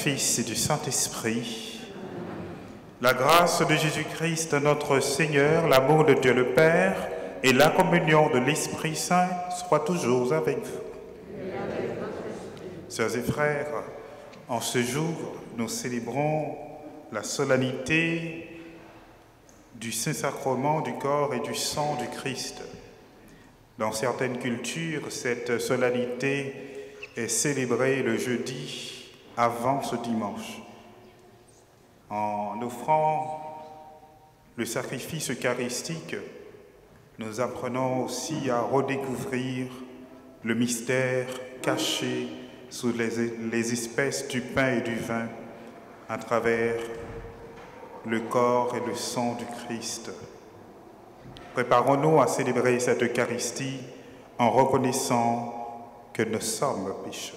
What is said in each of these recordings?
Fils et du Saint-Esprit. La grâce de Jésus-Christ, notre Seigneur, l'amour de Dieu le Père et la communion de l'Esprit Saint soient toujours avec vous. Sœurs et frères, en ce jour, nous célébrons la solennité du Saint-Sacrement du corps et du sang du Christ. Dans certaines cultures, cette solennité est célébrée le jeudi avant ce dimanche. En offrant le sacrifice eucharistique, nous apprenons aussi à redécouvrir le mystère caché sous les espèces du pain et du vin à travers le corps et le sang du Christ. Préparons-nous à célébrer cette Eucharistie en reconnaissant que nous sommes pécheurs.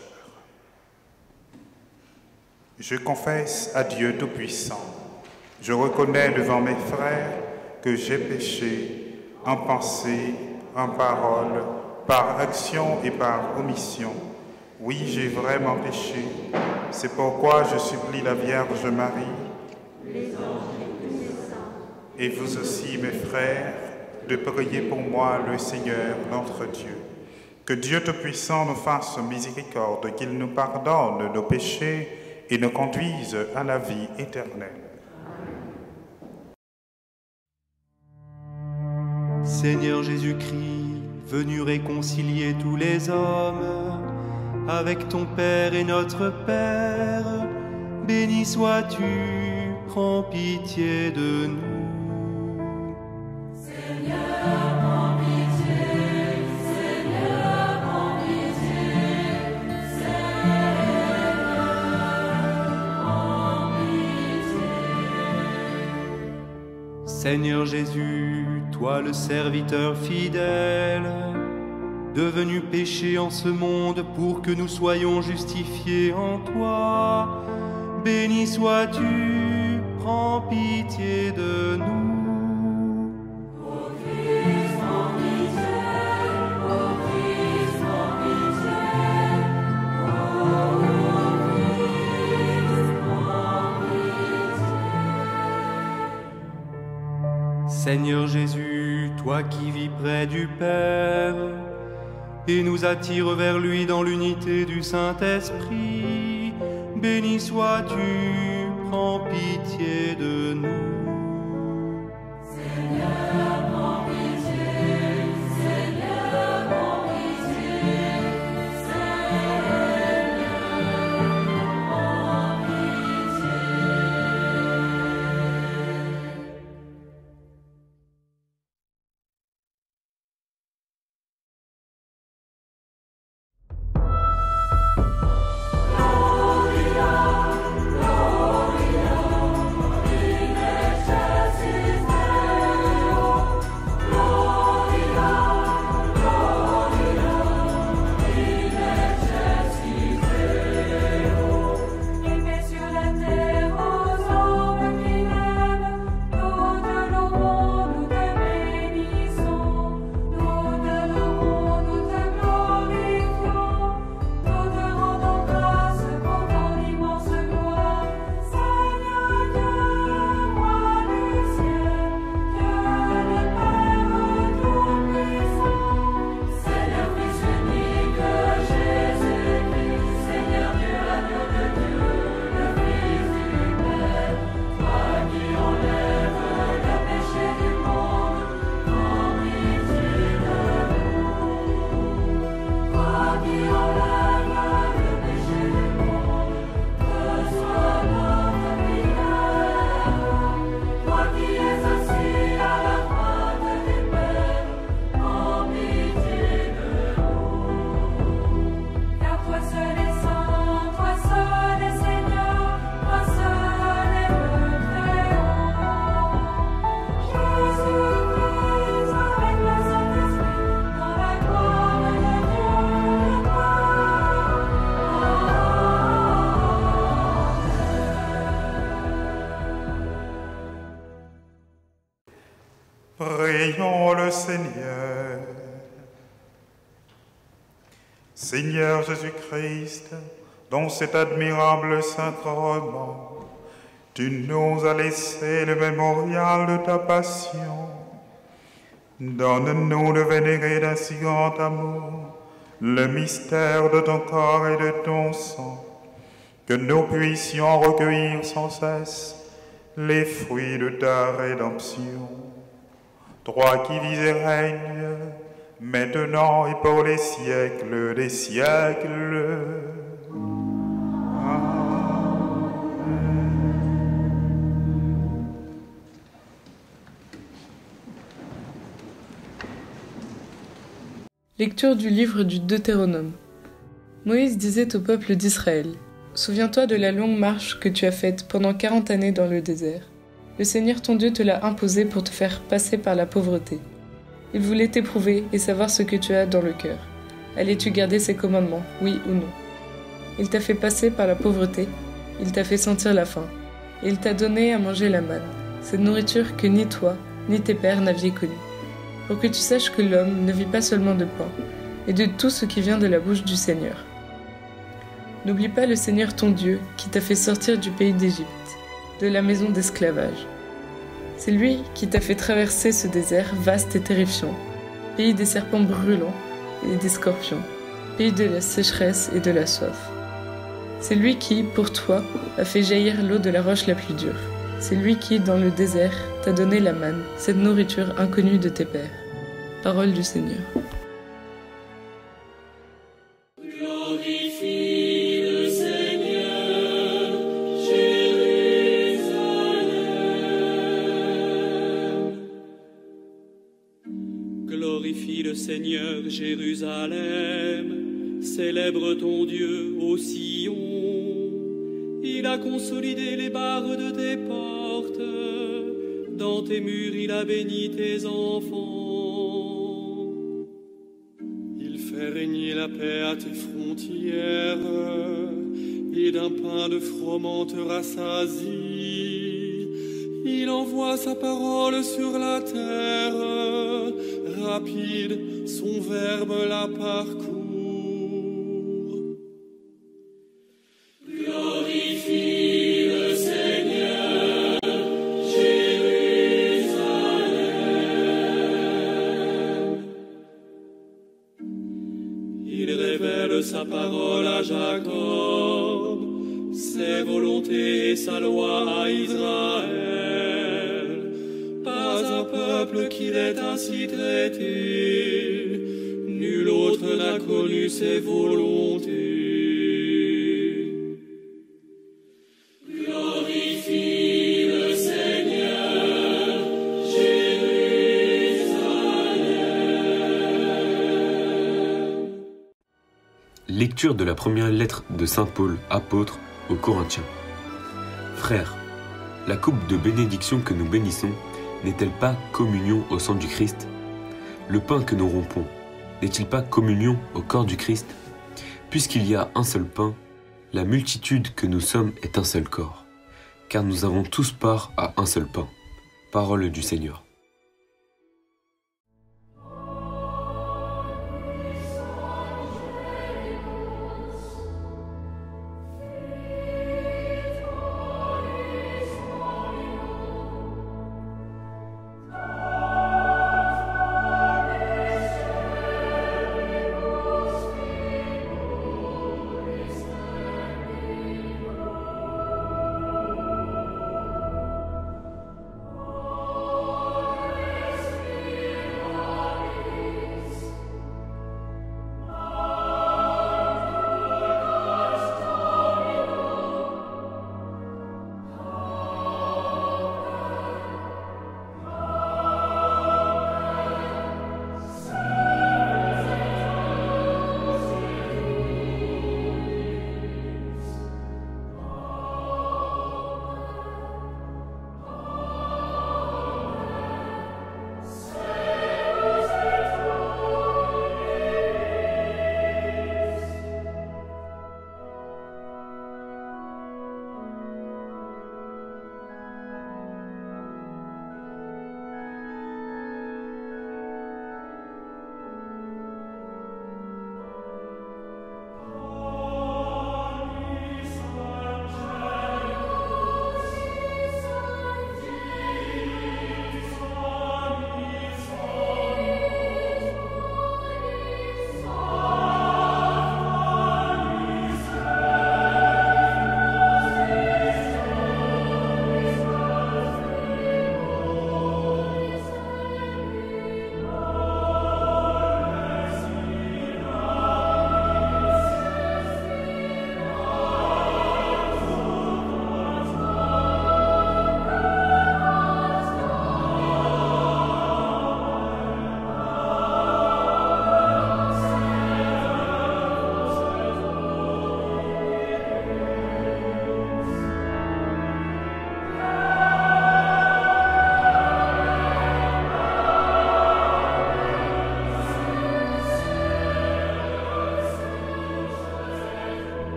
Je confesse à Dieu Tout-Puissant, je reconnais devant mes frères que j'ai péché en pensée, en parole, par action et par omission. Oui, j'ai vraiment péché. C'est pourquoi je supplie la Vierge Marie, les anges et tous les saints, et vous aussi, mes frères, de prier pour moi le Seigneur, notre Dieu. Que Dieu Tout-Puissant nous fasse miséricorde, qu'il nous pardonne nos péchés et nous conduise à la vie éternelle. Seigneur Jésus-Christ, venu réconcilier tous les hommes avec ton Père et notre Père, béni sois-tu, prends pitié de nous. Seigneur, prends pitié, Seigneur, prends pitié, Seigneur, prends pitié. Seigneur Jésus, toi le serviteur fidèle, devenu péché en ce monde pour que nous soyons justifiés en toi, béni sois-tu, prends pitié de nous. Ô Christ, prends pitié, ô Christ, prends pitié, ô Christ, prends pitié. Seigneur Jésus, toi qui vis près du Père, et nous attire vers lui dans l'unité du Saint-Esprit, béni sois-tu, prends pitié de nous. Seigneur, prends pitié, Seigneur, prends pitié, Seigneur, prends pitié. Prions le Seigneur. Seigneur Jésus-Christ, dans cet admirable sacrement, tu nous as laissé le mémorial de ta passion. Donne-nous de vénérer d'un si grand amour le mystère de ton corps et de ton sang, que nous puissions recueillir sans cesse les fruits de ta rédemption. Toi qui vis et règnes, maintenant et pour les siècles des siècles. Lecture du livre du Deutéronome. Moïse disait au peuple d'Israël : Souviens-toi de la longue marche que tu as faite pendant 40 années dans le désert. Le Seigneur ton Dieu te l'a imposée pour te faire passer par la pauvreté. Il voulait t'éprouver et savoir ce que tu as dans le cœur. Allais-tu garder ses commandements, oui ou non ? Il t'a fait passer par la pauvreté, il t'a fait sentir la faim, et il t'a donné à manger la manne, cette nourriture que ni toi, ni tes pères n'aviez connue. Pour que tu saches que l'homme ne vit pas seulement de pain, mais de tout ce qui vient de la bouche du Seigneur. N'oublie pas le Seigneur ton Dieu qui t'a fait sortir du pays d'Égypte, de la maison d'esclavage. C'est lui qui t'a fait traverser ce désert vaste et terrifiant, pays des serpents brûlants et des scorpions, pays de la sécheresse et de la soif. C'est lui qui, pour toi, a fait jaillir l'eau de la roche la plus dure. C'est lui qui, dans le désert, t'a donné la manne, cette nourriture inconnue de tes pères. Parole du Seigneur. Glorifie le Seigneur, Jérusalem. Glorifie le Seigneur, Jérusalem. Célèbre ton Dieu ô Sion. Il a consolidé les barres de tes portes. Dans tes murs, il a béni tes enfants. Il fait régner la paix à tes frontières. Et d'un pain de froment te rassasie. Il envoie sa parole sur la terre. Rapide, son verbe la parcourt. Glorifie le Seigneur, Jérusalem. Il révèle sa parole à Jacob, ses volontés et sa loi à Israël. Pas un peuple qui l'ait ainsi traité, nul autre n'a connu ses volontés. Glorifie le Seigneur, Jérusalem. Lecture de la première lettre de saint Paul, apôtre, aux Corinthiens. Frères, la coupe de bénédiction que nous bénissons n'est-elle pas communion au sang du Christ ? Le pain que nous rompons n'est-il pas communion au corps du Christ ? Puisqu'il y a un seul pain, la multitude que nous sommes est un seul corps, car nous avons tous part à un seul pain. Parole du Seigneur.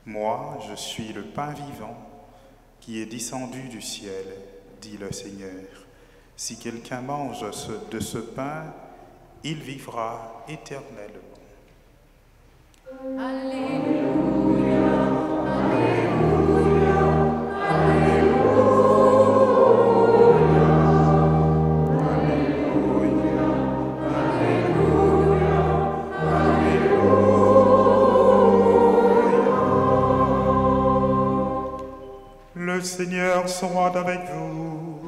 Moi, je suis le pain vivant qui est descendu du ciel, dit le Seigneur. Si quelqu'un mange de ce pain, il vivra éternellement. Le Seigneur soit avec vous.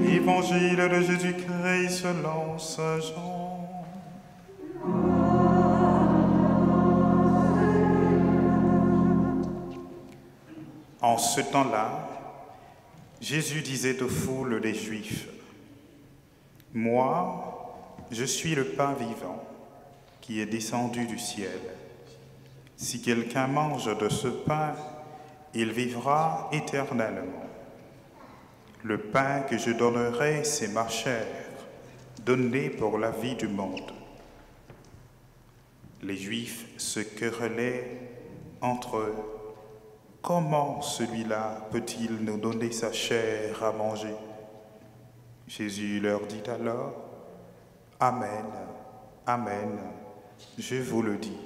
Évangile de Jésus-Christ selon saint Jean. En ce temps-là, Jésus disait aux foules des Juifs, « Moi, je suis le pain vivant qui est descendu du ciel. Si quelqu'un mange de ce pain, il vivra éternellement. Le pain que je donnerai, c'est ma chair, donnée pour la vie du monde. » Les Juifs se querellaient entre eux. « Comment celui-là peut-il nous donner sa chair à manger ?» Jésus leur dit alors, « Amen, amen, je vous le dis.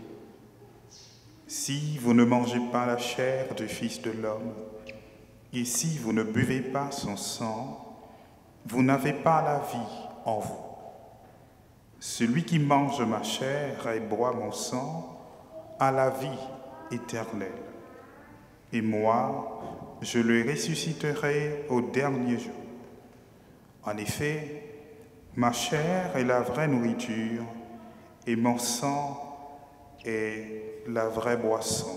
Si vous ne mangez pas la chair du Fils de l'homme, et si vous ne buvez pas son sang, vous n'avez pas la vie en vous. Celui qui mange ma chair et boit mon sang a la vie éternelle. Et moi, je le ressusciterai au dernier jour. En effet, ma chair est la vraie nourriture et mon sang est la vraie boisson.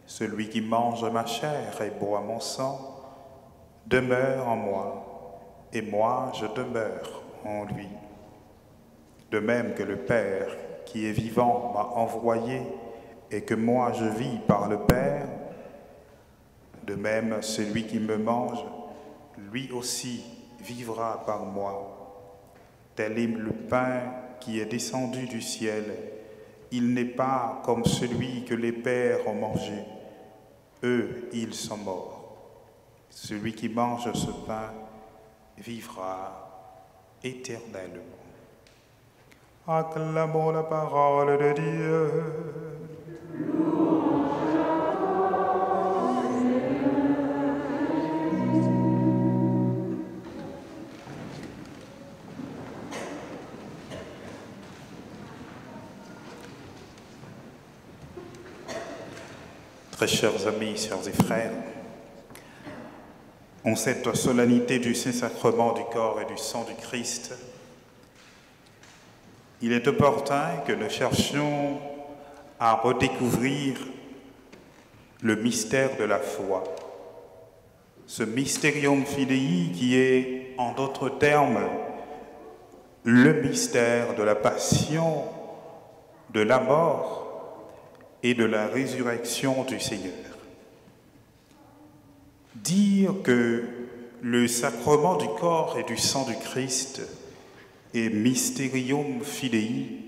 Celui qui mange ma chair et boit mon sang demeure en moi, et moi je demeure en lui. De même que le Père qui est vivant m'a envoyé et que moi je vis par le Père, de même celui qui me mange, lui aussi vivra par moi. Tel est le pain qui est descendu du ciel. Il n'est pas comme celui que les pères ont mangé. Eux, ils sont morts. Celui qui mange ce pain vivra éternellement. Acclamons la parole de Dieu. Très chers amis, sœurs et frères, en cette solennité du Saint-Sacrement du corps et du sang du Christ, il est opportun que nous cherchions à redécouvrir le mystère de la foi, ce mysterium fidei qui est, en d'autres termes, le mystère de la passion, de la mort et de la résurrection du Seigneur. Dire que le sacrement du corps et du sang du Christ est mysterium fidei,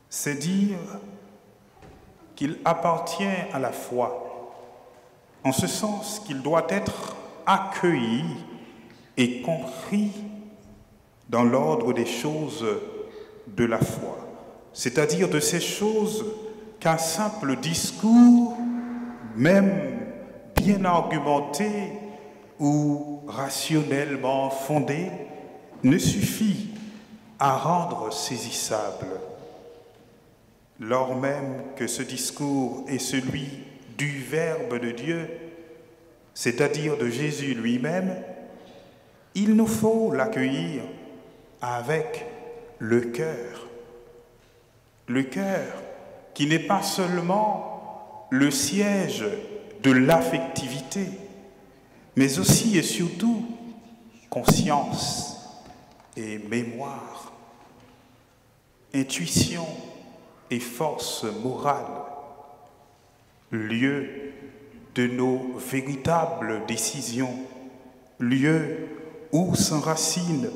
c'est dire qu'il appartient à la foi, en ce sens qu'il doit être accueilli et compris dans l'ordre des choses de la foi, c'est-à-dire de ces choses qu'un simple discours, même bien argumenté ou rationnellement fondé, ne suffit à rendre saisissable. Lors même que ce discours est celui du Verbe de Dieu, c'est-à-dire de Jésus lui-même, il nous faut l'accueillir avec le cœur. Le cœur qui n'est pas seulement le siège de l'affectivité, mais aussi et surtout conscience et mémoire, intuition et force morale, lieu de nos véritables décisions, lieu où s'enracine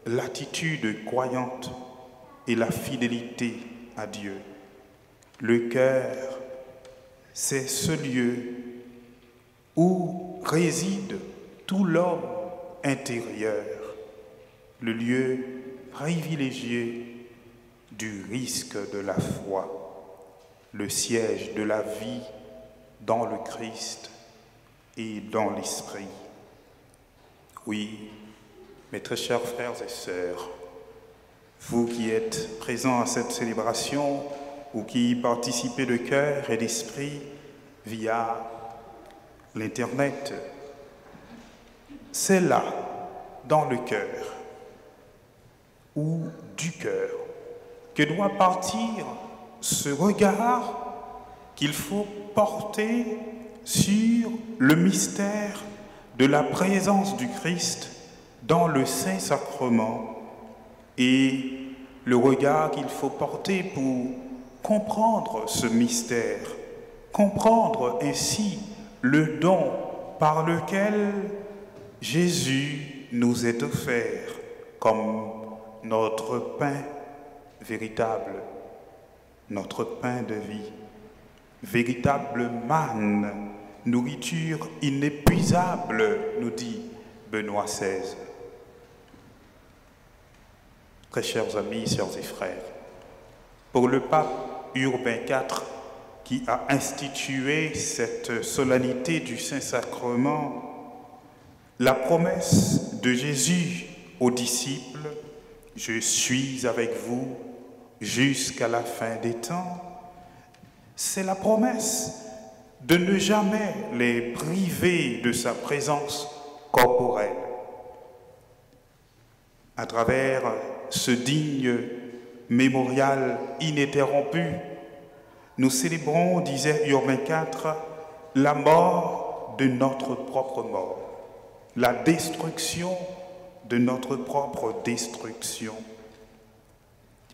l'attitude croyante et la fidélité à Dieu. Le cœur, c'est ce lieu où réside tout l'homme intérieur, le lieu privilégié du risque de la foi, le siège de la vie dans le Christ et dans l'Esprit. Oui, mes très chers frères et sœurs, vous qui êtes présents à cette célébration ou qui y participez de cœur et d'esprit via l'Internet, c'est là, dans le cœur ou du cœur, que doit partir ce regard qu'il faut porter sur le mystère de la présence du Christ dans le Saint-Sacrement et le regard qu'il faut porter pour comprendre ce mystère, comprendre ainsi le don par lequel Jésus nous est offert comme notre pain véritable, notre pain de vie, véritable manne, nourriture inépuisable, nous dit Benoît XVI. Très chers amis, sœurs et frères, pour le pape Urbain IV, qui a institué cette solennité du Saint-Sacrement, la promesse de Jésus aux disciples, « Je suis avec vous jusqu'à la fin des temps », c'est la promesse de ne jamais les priver de sa présence corporelle. À travers ce digne mémorial ininterrompu, nous célébrons, disait Urbain IV, la mort de notre propre mort, la destruction de notre propre destruction.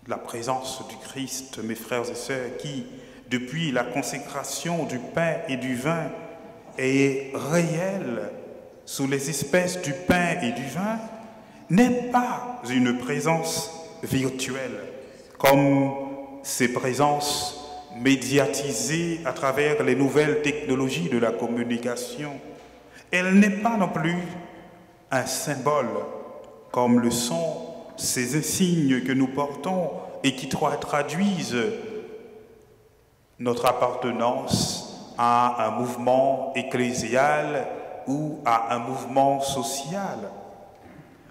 La présence du Christ, mes frères et sœurs, qui, depuis la consécration du pain et du vin, est réelle sous les espèces du pain et du vin, n'est pas une présence virtuelle, comme ces présences médiatisées à travers les nouvelles technologies de la communication. Elle n'est pas non plus un symbole, comme le sont ces insignes que nous portons et qui traduisent notre appartenance à un mouvement ecclésial ou à un mouvement social.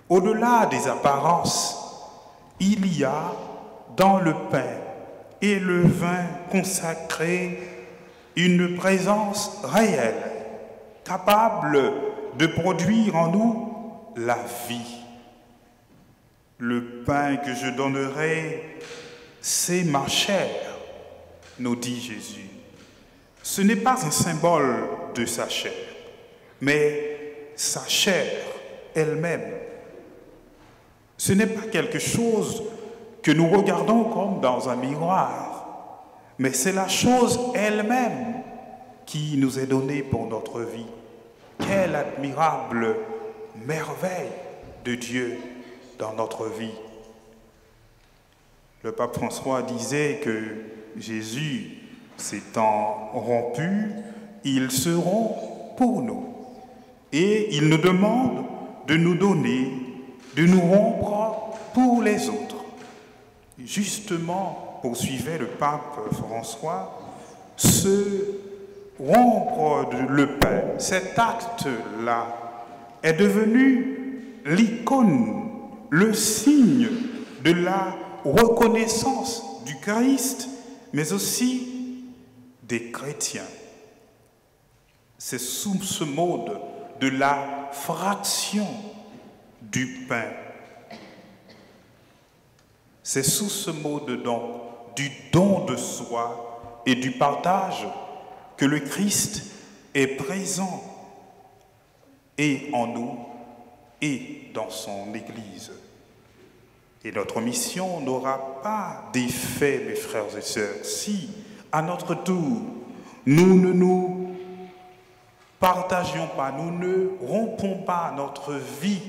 Au-delà des apparences, il y a dans le pain et le vin consacré une présence réelle, capable de produire en nous la vie. Le pain que je donnerai, c'est ma chair, nous dit Jésus. Ce n'est pas un symbole de sa chair, mais sa chair elle-même. Ce n'est pas quelque chose que nous regardons comme dans un miroir, mais c'est la chose elle-même qui nous est donnée pour notre vie. Quelle admirable merveille de Dieu dans notre vie. Le pape François disait que Jésus s'étant rompu, il se rompt pour nous. Et il nous demande de nous donner, de nous rompre pour les autres. Justement, poursuivait le pape François, se rompre le pain, cet acte-là, est devenu l'icône, le signe de la reconnaissance du Christ, mais aussi des chrétiens. C'est sous ce mode de la fraction du pain. C'est sous ce mode donc du don de soi et du partage que le Christ est présent et en nous et dans son Église. Et notre mission n'aura pas d'effet, mes frères et sœurs, si, à notre tour, nous ne nous partagions pas, nous ne rompons pas notre vie,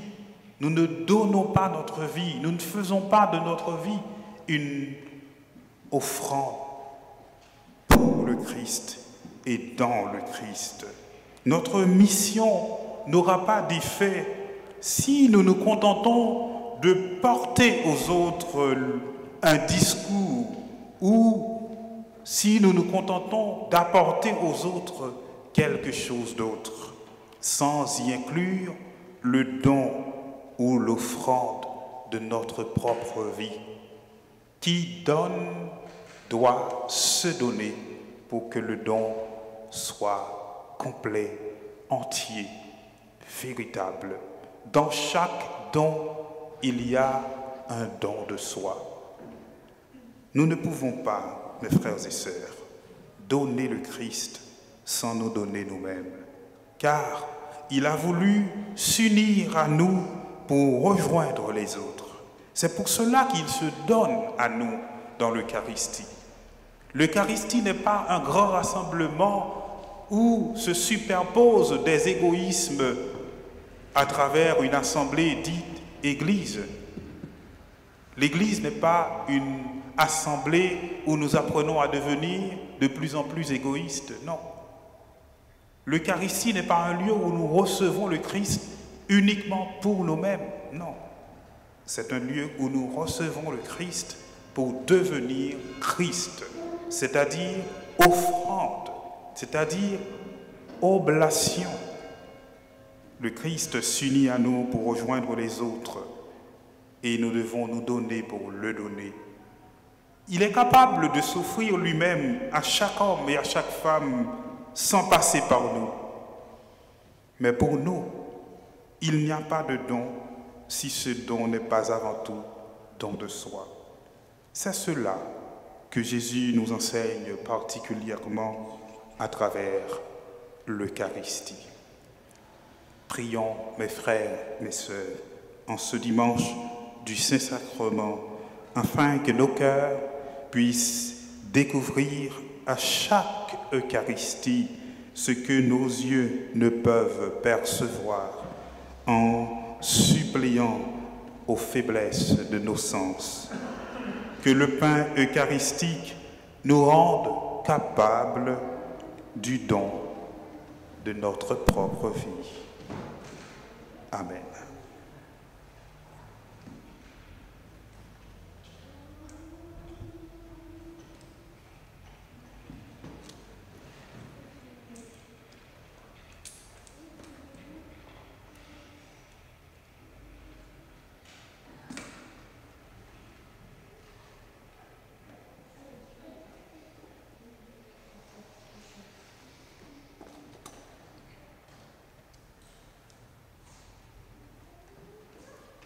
nous ne donnons pas notre vie, nous ne faisons pas de notre vie une offrande pour le Christ et dans le Christ. Notre mission n'aura pas d'effet si nous nous contentons de porter aux autres un discours ou si nous nous contentons d'apporter aux autres quelque chose d'autre, sans y inclure le don ou l'offrande de notre propre vie. Qui donne doit se donner pour que le don soit complet, entier, véritable. Dans chaque don, il y a un don de soi. Nous ne pouvons pas, mes frères et sœurs, donner le Christ sans nous donner nous-mêmes, car il a voulu s'unir à nous pour rejoindre les autres. C'est pour cela qu'il se donne à nous dans l'Eucharistie. L'Eucharistie n'est pas un grand rassemblement où se superposent des égoïsmes à travers une assemblée dite Église. L'Église n'est pas une assemblée où nous apprenons à devenir de plus en plus égoïstes, non. L'Eucharistie n'est pas un lieu où nous recevons le Christ uniquement pour nous-mêmes, non. C'est un lieu où nous recevons le Christ pour devenir Christ, c'est-à-dire offrande, c'est-à-dire oblation. Le Christ s'unit à nous pour rejoindre les autres et nous devons nous donner pour le donner. Il est capable de s'offrir lui-même à chaque homme et à chaque femme sans passer par nous. Mais pour nous, il n'y a pas de don si ce don n'est pas avant tout don de soi. C'est cela que Jésus nous enseigne particulièrement à travers l'Eucharistie. Prions, mes frères, mes sœurs, en ce dimanche du Saint-Sacrement, afin que nos cœurs puissent découvrir à chaque Eucharistie ce que nos yeux ne peuvent percevoir, en suppliant aux faiblesses de nos sens. Que le pain eucharistique nous rende capables du don de notre propre vie. Amen.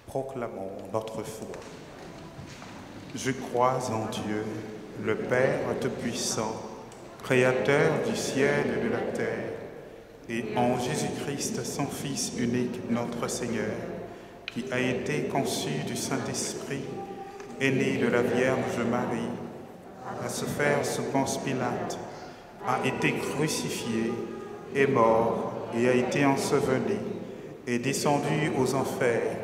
Proclamons notre foi. Je crois en Dieu, le Père Tout-Puissant, Créateur du ciel et de la terre, et en Jésus-Christ, son Fils unique, notre Seigneur, qui a été conçu du Saint-Esprit, est né de la Vierge Marie, a souffert sous Ponce Pilate, a été crucifié, est mort et a été enseveli, est descendu aux enfers.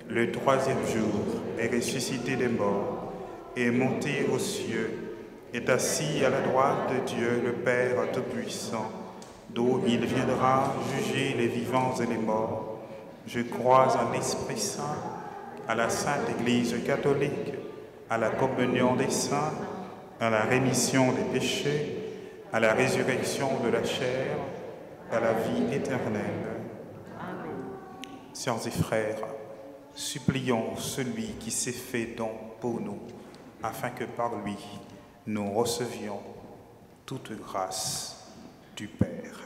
Le troisième jour est ressuscité des morts, est monté aux cieux, est assis à la droite de Dieu, le Père Tout-Puissant, d'où il viendra juger les vivants et les morts. Je crois en l'Esprit Saint, à la Sainte Église catholique, à la communion des saints, à la rémission des péchés, à la résurrection de la chair, à la vie éternelle. Sœurs et frères, supplions celui qui s'est fait don pour nous, afin que par lui, nous recevions toute grâce du Père.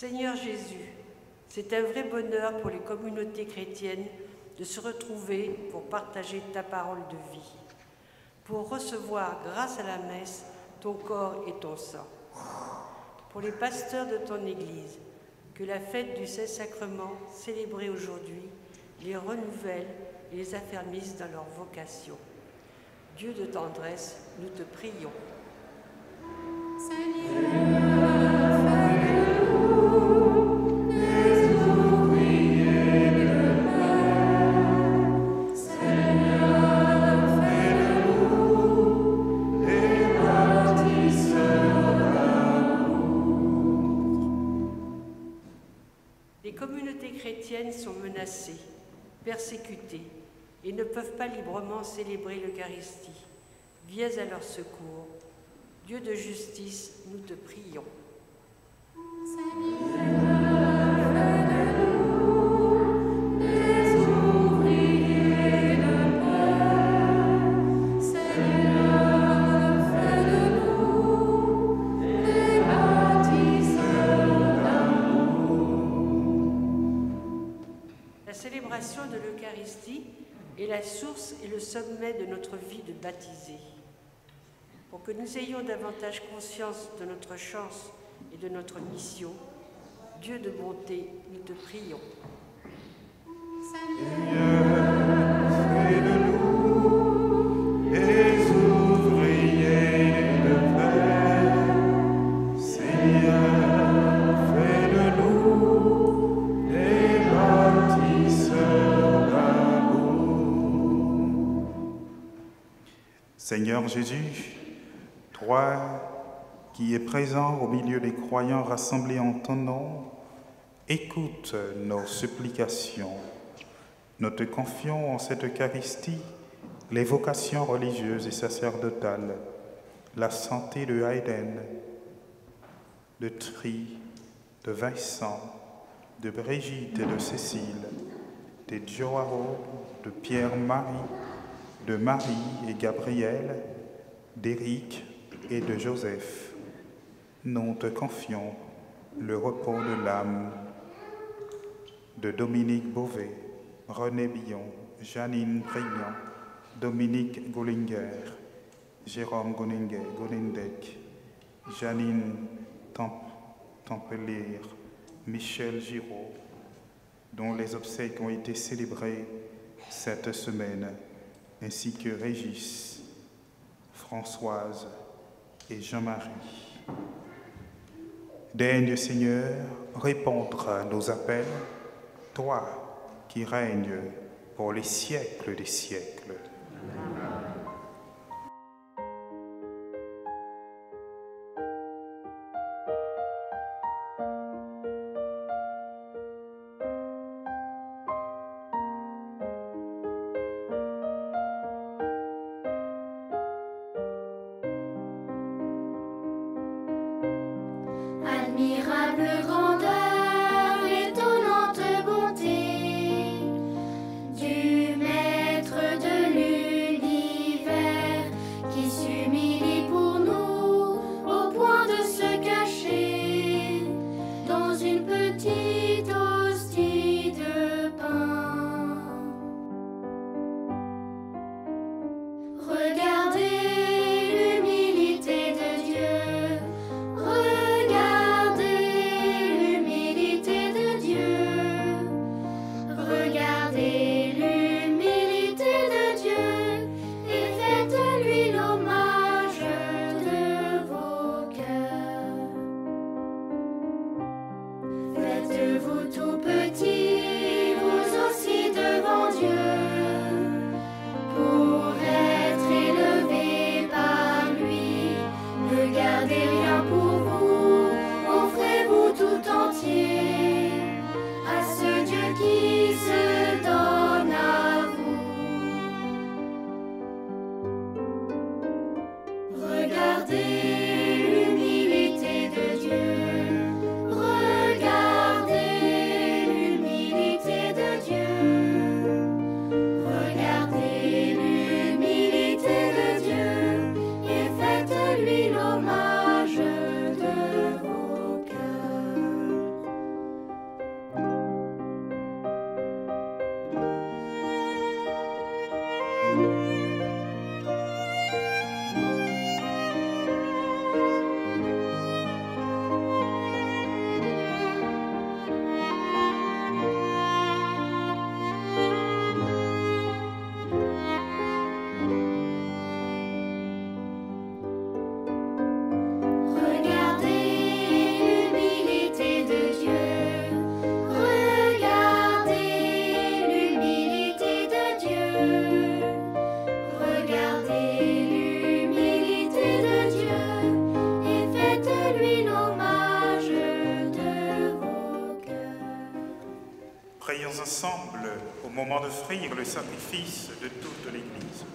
Seigneur Jésus, c'est un vrai bonheur pour les communautés chrétiennes de se retrouver pour partager ta parole de vie, pour recevoir grâce à la messe ton corps et ton sang. Pour les pasteurs de ton Église, que la fête du Saint-Sacrement célébrée aujourd'hui les renouvelle et les affermisse dans leur vocation. Dieu de tendresse, nous te prions. Les communautés chrétiennes sont menacées, persécutées et ne peuvent pas librement célébrer l'Eucharistie. Viens à leur secours. Dieu de justice, nous te prions. La célébration de l'Eucharistie est la source et le sommet de notre vie de baptisés. Pour que nous ayons davantage conscience de notre chance et de notre mission, Dieu de bonté, nous te prions. Seigneur, fais de nous les ouvriers de paix. Seigneur, fais de nous les bâtisseurs d'amour. Seigneur Jésus, toi qui es présent au milieu des croyants rassemblés en ton nom, écoute nos supplications. Nous te confions en cette Eucharistie les vocations religieuses et sacerdotales, la santé de Hayden, de Tri, de Vincent, de Brigitte et de Cécile, de Joao, de Pierre-Marie, de Marie et Gabriel, d'Éric et de Joseph. Nous te confions le repos de l'âme de Dominique Beauvais, René Billon, Janine Brignon, Dominique Goulinger, Jérôme Gonindek, Janine Tempelier, Michel Giraud, dont les obsèques ont été célébrées cette semaine, ainsi que Régis, Françoise et Jean-Marie. Daigne, Seigneur, répondre à nos appels, toi qui règnes pour les siècles des siècles. Admirable grandeur, étonnante bonté du Maître de l'univers. ensemble au moment d'offrir le sacrifice de toute l'Église.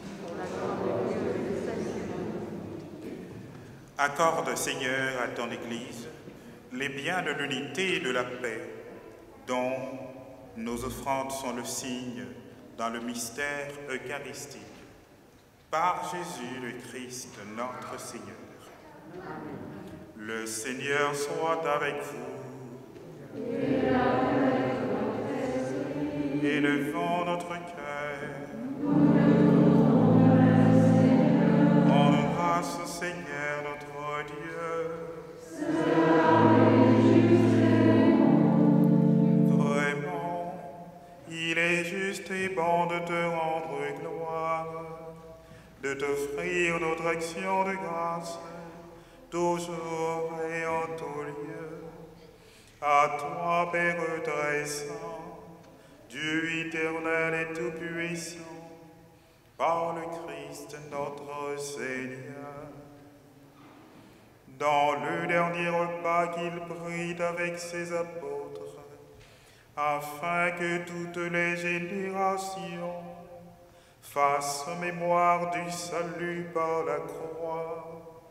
Accorde, Seigneur, à ton Église les biens de l'unité et de la paix, dont nos offrandes sont le signe dans le mystère eucharistique. Par Jésus le Christ, notre Seigneur. Le Seigneur soit avec vous. Élevons notre cœur. Rendons grâce au Seigneur notre Dieu. Vraiment, il est juste et bon de te rendre gloire, de t'offrir notre action de grâce, toujours et en tout lieu. À toi, Père très saint, Dieu éternel et tout-puissant, par le Christ notre Seigneur. Dans le dernier repas qu'il prit avec ses apôtres, afin que toutes les générations fassent mémoire du salut par la croix,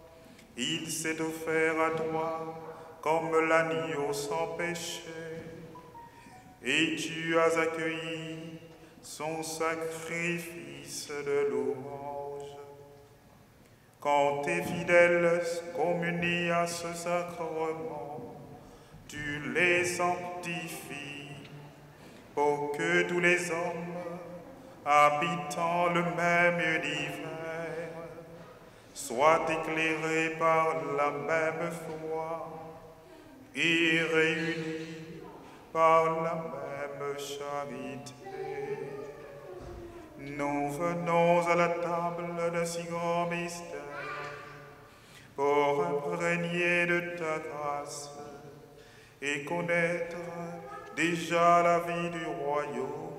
il s'est offert à toi comme l'agneau sans péché, et tu as accueilli son sacrifice de louange. Quand tes fidèles communient à ce sacrement, tu les sanctifies pour que tous les hommes, habitant le même univers, soient éclairés par la même foi et réunis par la même charité. Nous venons à la table de si grand mystère pour imprégner de ta grâce et connaître déjà la vie du royaume.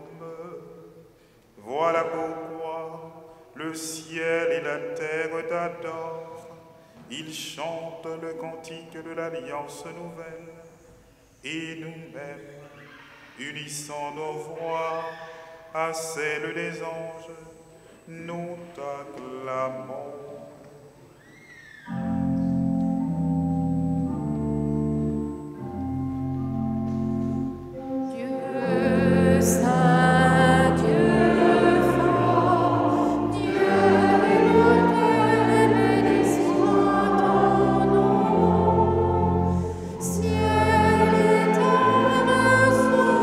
Voilà pourquoi le ciel et la terre t'adorent. Ils chantent le cantique de l'Alliance nouvelle. Et nous-mêmes, unissant nos voix à celles des anges, nous t'acclamons. Dieu saint, Dieu fort, Dieu immortel, béni soit ton nom. Ciel et terre sont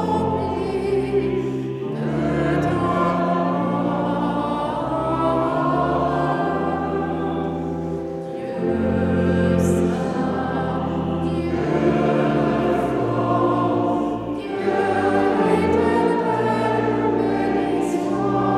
remplis de ta gloire. Dieu saint, Dieu fort, Dieu éternel, béni soit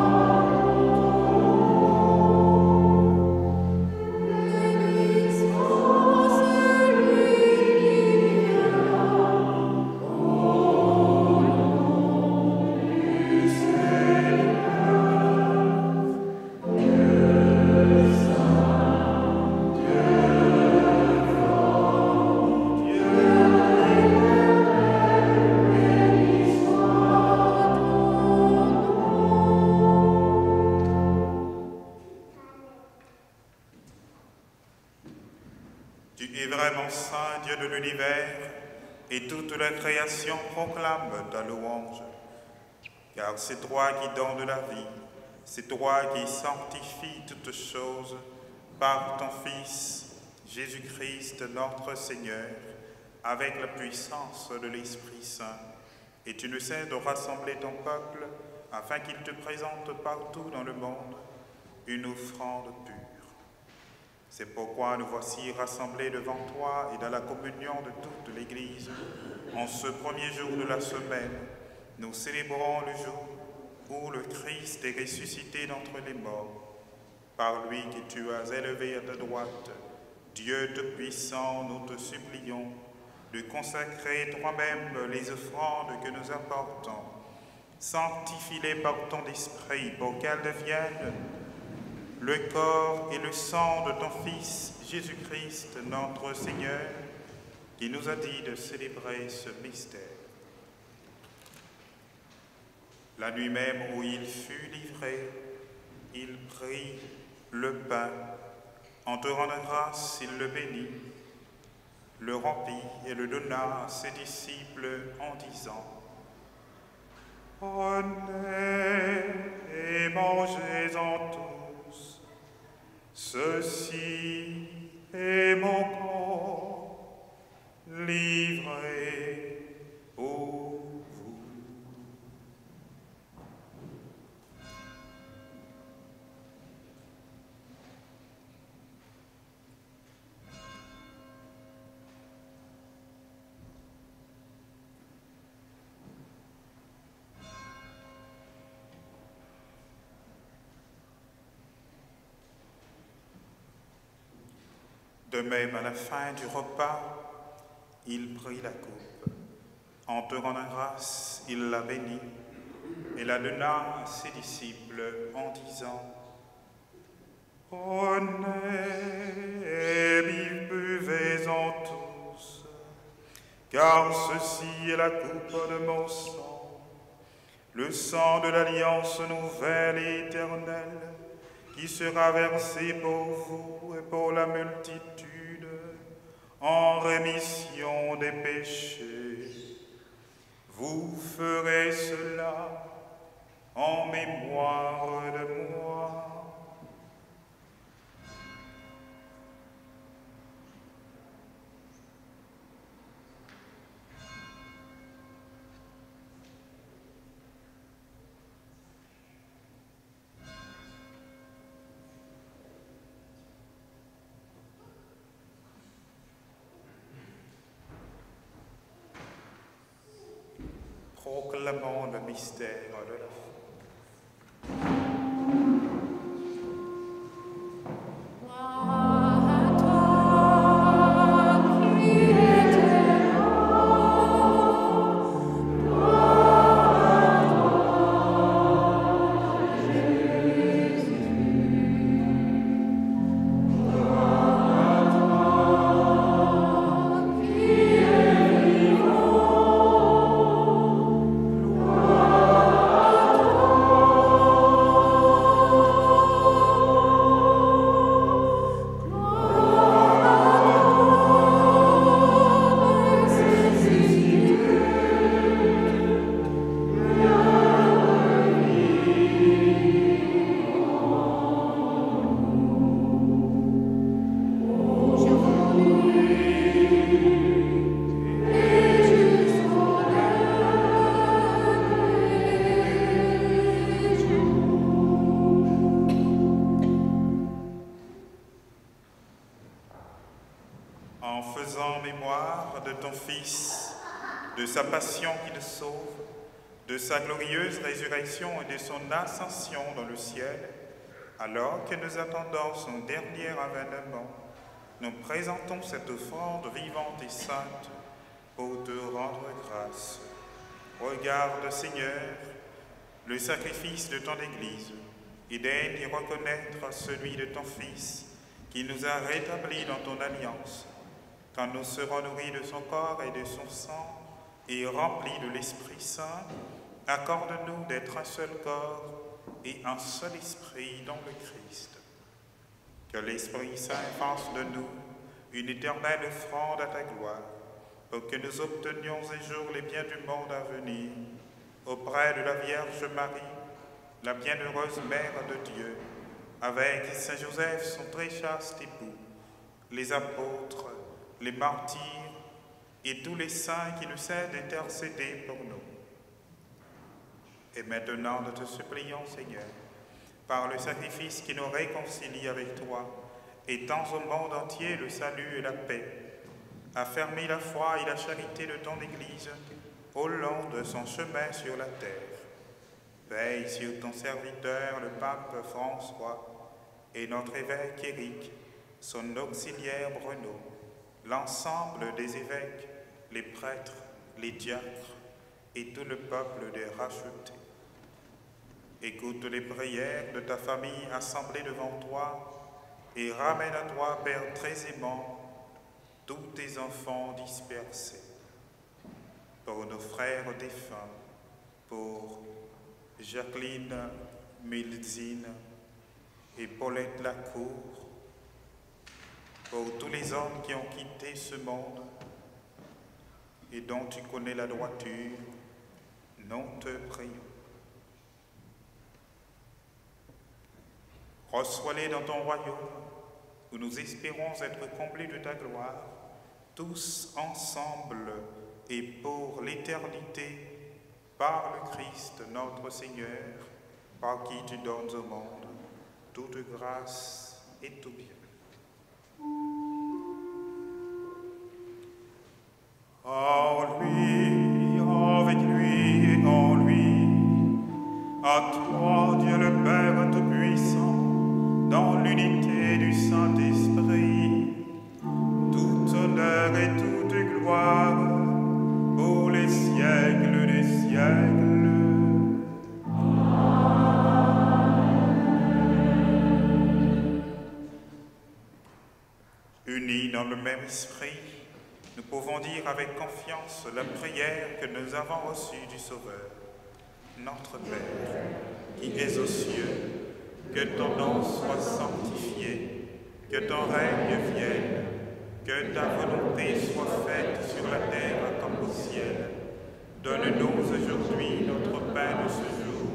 Tu es vraiment saint, Dieu de l'univers, et toute la création proclame ta louange. Car c'est toi qui donnes la vie, c'est toi qui sanctifies toutes choses par ton Fils, Jésus-Christ notre Seigneur, avec la puissance de l'Esprit Saint. Et tu ne cesses de rassembler ton peuple afin qu'il te présente partout dans le monde une offrande pure. C'est pourquoi nous voici rassemblés devant toi et dans la communion de toute l'Église. En ce premier jour de la semaine, nous célébrons le jour où le Christ est ressuscité d'entre les morts. Par lui que tu as élevé à ta droite, Dieu Tout-Puissant, nous te supplions de consacrer toi-même les offrandes que nous apportons. Sanctifie-les par ton esprit pour qu'elles deviennent le corps et le sang de ton Fils, Jésus-Christ, notre Seigneur, qui nous a dit de célébrer ce mystère. La nuit même où il fut livré, il prit le pain. En te rendant grâce, il le bénit, le rompit et le donna à ses disciples en disant: Prenez et mangez-en tous. Ceci est mon corps livré pour vous. De même, à la fin du repas, il prit la coupe. En te rendant grâce, il la bénit et la donna à ses disciples en disant: Prenez et buvez-en tous, car ceci est la coupe de mon sang, le sang de l'alliance nouvelle et éternelle, qui sera versé pour vous et pour la multitude en rémission des péchés. Vous ferez cela en mémoire de moi. Proclamons le mystère de la foi. En faisant mémoire de ton Fils, de sa passion qui nous sauve, de sa glorieuse résurrection et de son ascension dans le ciel, alors que nous attendons son dernier avènement, nous présentons cette offrande vivante et sainte pour te rendre grâce. Regarde, Seigneur, le sacrifice de ton Église et daigne y reconnaître celui de ton Fils qui nous a rétablis dans ton alliance. Quand nous serons nourris de son corps et de son sang et remplis de l'Esprit Saint, accorde-nous d'être un seul corps et un seul esprit dans le Christ. Que l'Esprit Saint fasse de nous une éternelle offrande à ta gloire, pour que nous obtenions un jour les biens du monde à venir, auprès de la Vierge Marie, la bienheureuse Mère de Dieu, avec Saint Joseph, son très chaste époux, les apôtres, les martyrs et tous les saints qui nous aident d'intercéder pour nous. Et maintenant, nous te supplions, Seigneur, par le sacrifice qui nous réconcilie avec toi, étends au monde entier le salut et la paix, affermis la foi et la charité de ton Église au long de son chemin sur la terre. Veille sur ton serviteur, le pape François, et notre évêque Éric, son auxiliaire Bruno, l'ensemble des évêques, les prêtres, les diacres et tout le peuple des rachetés. Écoute les prières de ta famille assemblée devant toi et ramène à toi, Père très aimant, tous tes enfants dispersés. Pour nos frères défunts, pour Jacqueline Milzine et Paulette Lacour, pour tous les hommes qui ont quitté ce monde et dont tu connais la droiture, nous te prions. Reçois-les dans ton royaume, où nous espérons être comblés de ta gloire, tous ensemble et pour l'éternité, par le Christ notre Seigneur, par qui tu donnes au monde toute grâce et tout bien. En lui, avec lui et en lui, à toi, Dieu le Père Tout-Puissant, dans l'unité du Saint-Esprit, tout honneur et toute gloire pour les siècles des siècles. Unis dans le même esprit, nous pouvons dire avec confiance la prière que nous avons reçue du Sauveur. Notre Père, qui es aux cieux, que ton nom soit sanctifié, que ton règne vienne, que ta volonté soit faite sur la terre comme au ciel. Donne-nous aujourd'hui notre pain de ce jour.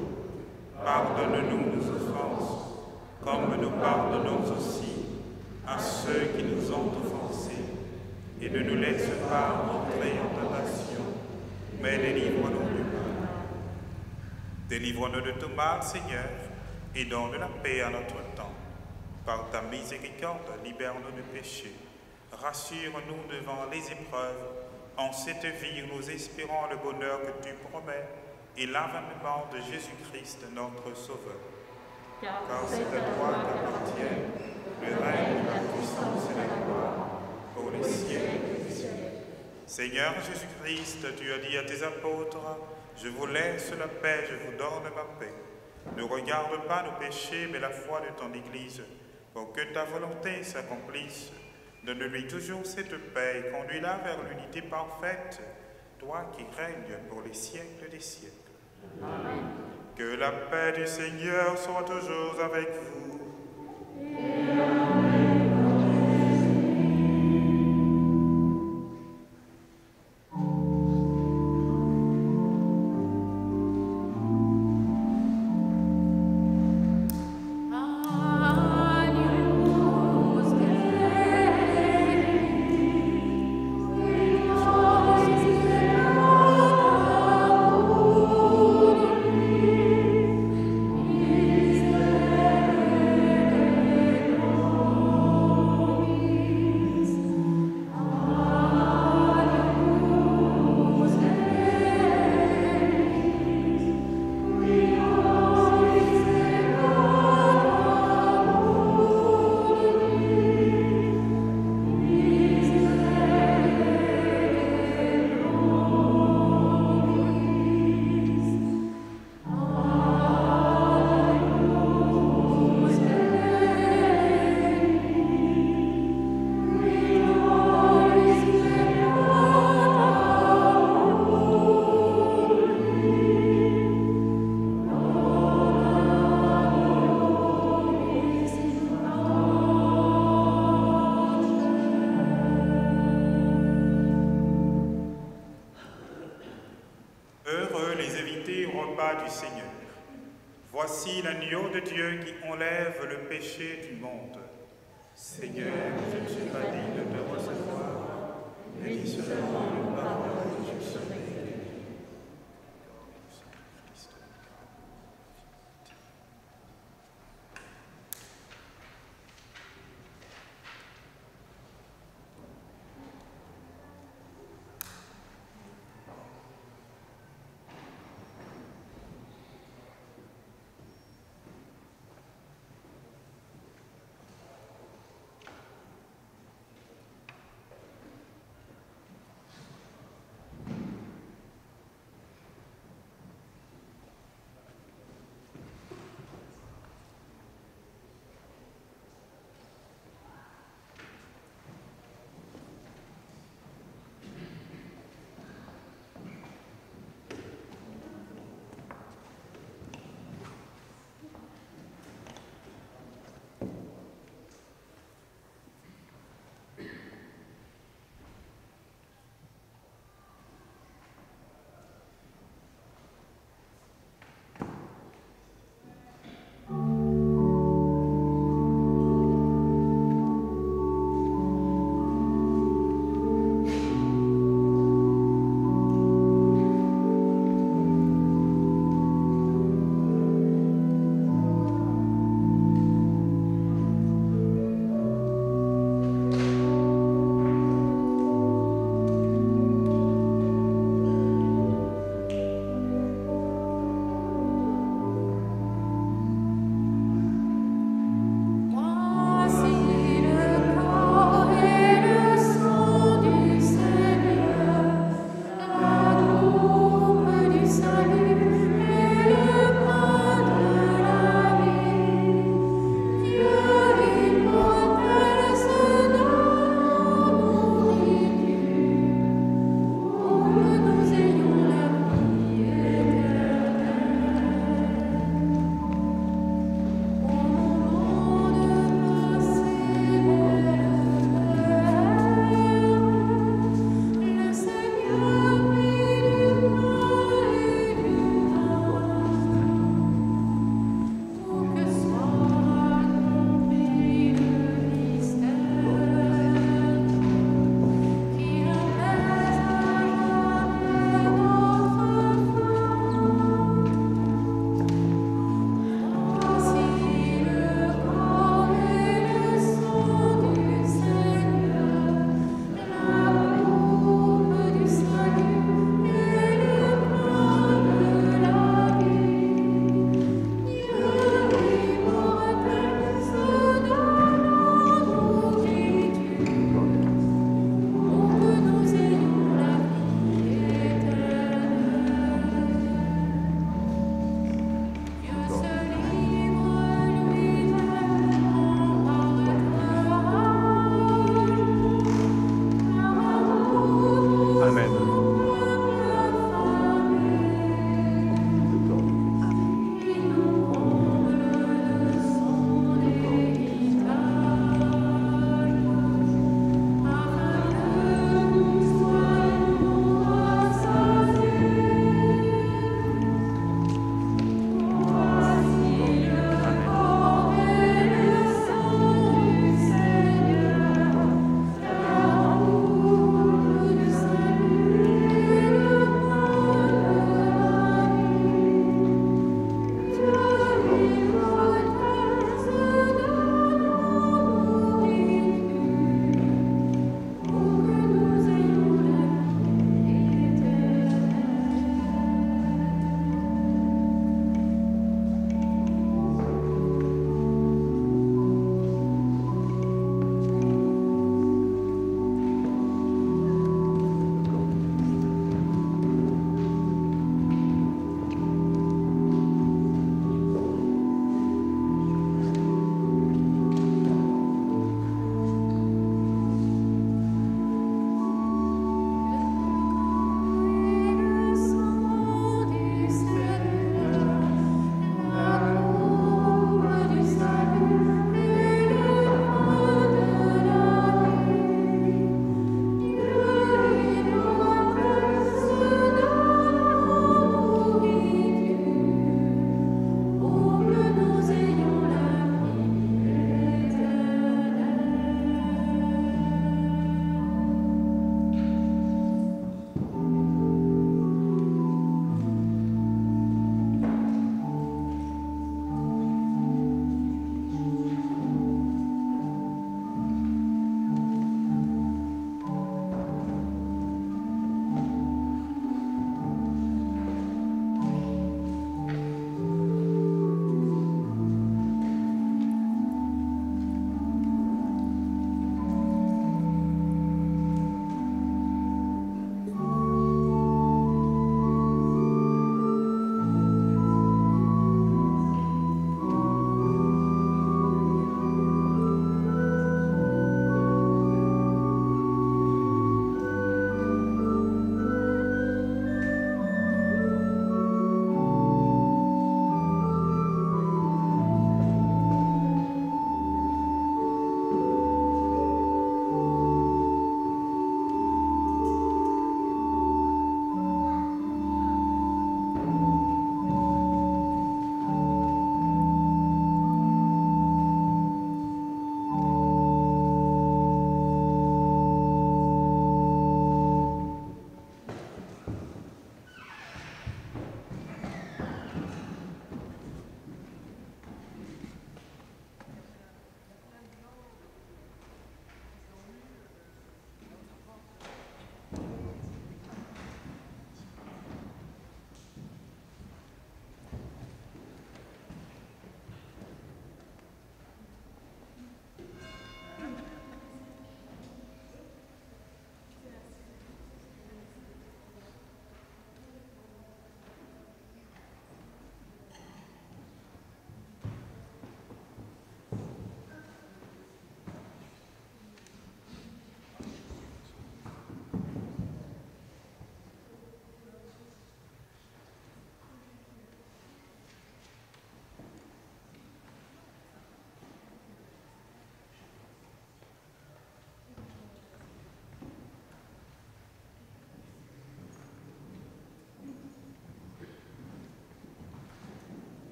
Pardonne-nous nos offenses, comme nous pardonnons aussi à ceux qui nous ont offensés. Et ne nous laisse pas entrer en tentation, mais délivre-nous du mal. Délivre-nous de tout mal, Seigneur, et donne la paix à notre temps. Par ta miséricorde, libère-nous du péché. Rassure-nous devant les épreuves. En cette vie où nous espérons le bonheur que tu promets et l'avènement de Jésus-Christ, notre Sauveur. Car c'est à toi qu'appartiennent le règne, la puissance et la gloire pour les siècles des siècles. Seigneur Jésus-Christ, tu as dit à tes apôtres, je vous laisse la paix, je vous donne ma paix. Ne regarde pas nos péchés, mais la foi de ton Église, pour que ta volonté s'accomplisse. Donne-lui toujours cette paix et conduis-la vers l'unité parfaite, toi qui règnes pour les siècles des siècles. Amen. Que la paix du Seigneur soit toujours avec vous. Du Seigneur. Voici l'agneau de Dieu qui enlève le péché du monde. Seigneur, je ne suis pas digne de te recevoir, mais dis seulement une parole et je serai guéri.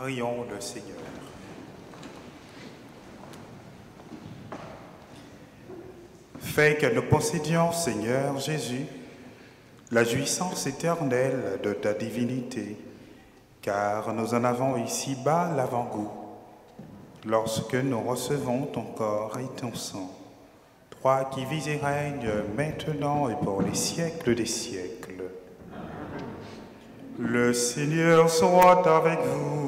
Prions le Seigneur. Fais que nous possédions, Seigneur Jésus, la jouissance éternelle de ta divinité, car nous en avons ici-bas l'avant-goût, lorsque nous recevons ton corps et ton sang, toi qui vis et règnes maintenant et pour les siècles des siècles. Le Seigneur soit avec vous.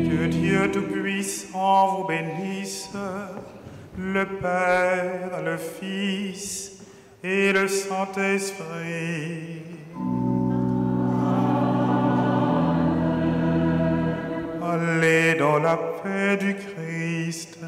Que Dieu Tout-Puissant vous bénisse, le Père, le Fils et le Saint-Esprit. Allez dans la paix du Christ.